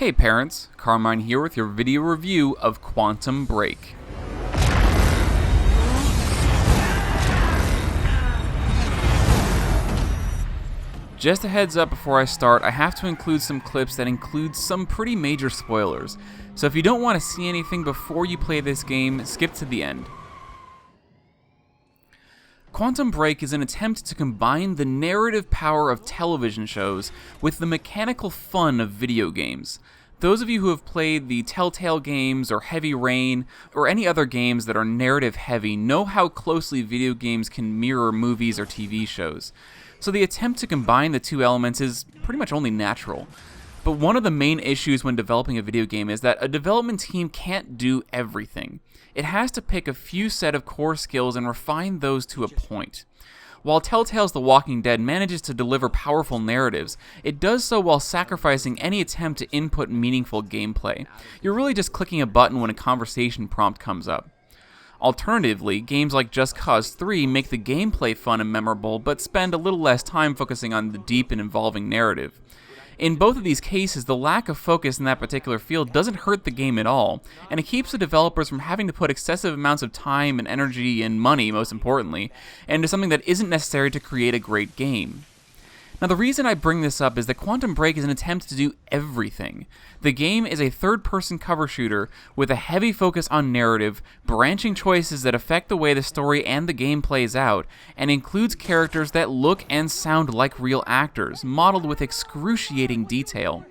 Hey parents, Carmine here with your video review of Quantum Break. Just a heads up before I start, I have to include some clips that include some pretty major spoilers, so if you don't want to see anything before you play this game, skip to the end. Quantum Break is an attempt to combine the narrative power of television shows with the mechanical fun of video games. Those of you who have played the Telltale games or Heavy Rain or any other games that are narrative heavy know how closely video games can mirror movies or TV shows. So the attempt to combine the two elements is pretty much only natural. But one of the main issues when developing a video game is that a development team can't do everything. It has to pick a few set of core skills and refine those to a point. While Telltale's The Walking Dead manages to deliver powerful narratives, it does so while sacrificing any attempt to input meaningful gameplay. You're really just clicking a button when a conversation prompt comes up. Alternatively, games like Just Cause 3 make the gameplay fun and memorable, but spend a little less time focusing on the deep and involving narrative. In both of these cases, the lack of focus in that particular field doesn't hurt the game at all, and it keeps the developers from having to put excessive amounts of time and energy and money, most importantly, into something that isn't necessary to create a great game. Now, the reason I bring this up is that Quantum Break is an attempt to do everything. The game is a third-person cover shooter with a heavy focus on narrative, branching choices that affect the way the story and the game plays out, and includes characters that look and sound like real actors, modeled with excruciating detail.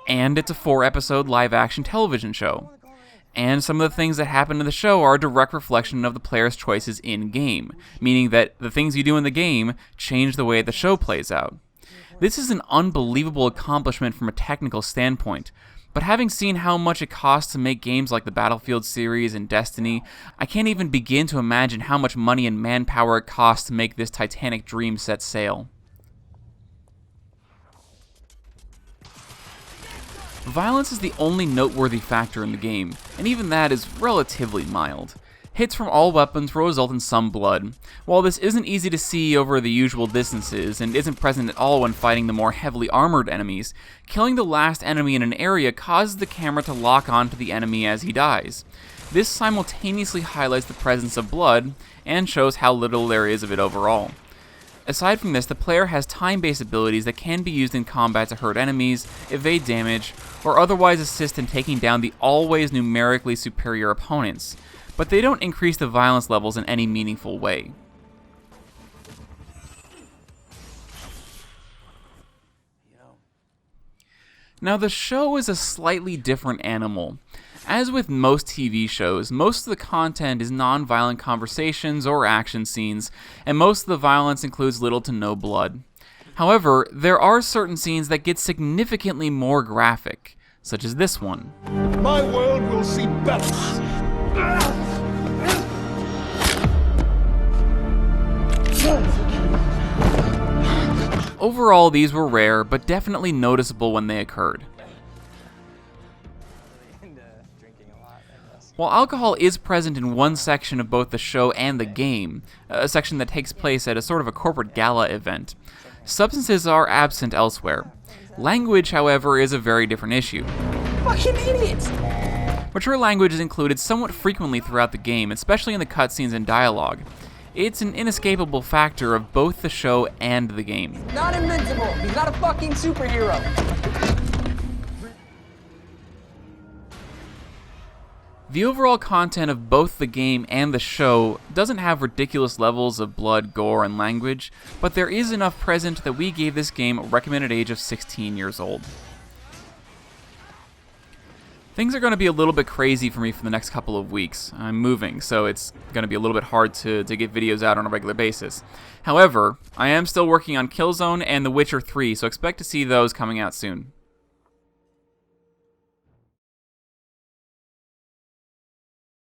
And it's a 4-episode live-action television show. And some of the things that happen in the show are a direct reflection of the player's choices in-game, meaning that the things you do in the game change the way the show plays out. This is an unbelievable accomplishment from a technical standpoint, but having seen how much it costs to make games like the Battlefield series and Destiny, I can't even begin to imagine how much money and manpower it costs to make this titanic dream set sail. Violence is the only noteworthy factor in the game, and even that is relatively mild. Hits from all weapons will result in some blood. While this isn't easy to see over the usual distances, and isn't present at all when fighting the more heavily armored enemies, killing the last enemy in an area causes the camera to lock onto the enemy as he dies. This simultaneously highlights the presence of blood, and shows how little there is of it overall. Aside from this, the player has time-based abilities that can be used in combat to hurt enemies, evade damage, or otherwise assist in taking down the always numerically superior opponents, but they don't increase the violence levels in any meaningful way. Now, the show is a slightly different animal. As with most TV shows, most of the content is non-violent conversations or action scenes, and most of the violence includes little to no blood. However, there are certain scenes that get significantly more graphic, such as this one. My world will see better. Overall, these were rare, but definitely noticeable when they occurred. While alcohol is present in one section of both the show and the game, a section that takes place at a sort of a corporate gala event, substances are absent elsewhere. Language, however, is a very different issue. Fucking idiots! Mature language is included somewhat frequently throughout the game, especially in the cutscenes and dialogue. It's an inescapable factor of both the show and the game. Not invincible. He's not a fucking superhero. The overall content of both the game and the show doesn't have ridiculous levels of blood, gore, and language, but there is enough present that we gave this game a recommended age of 16 years old. Things are going to be a little bit crazy for me for the next couple of weeks. I'm moving, so it's going to be a little bit hard to get videos out on a regular basis. However, I am still working on Killzone and The Witcher 3, so expect to see those coming out soon.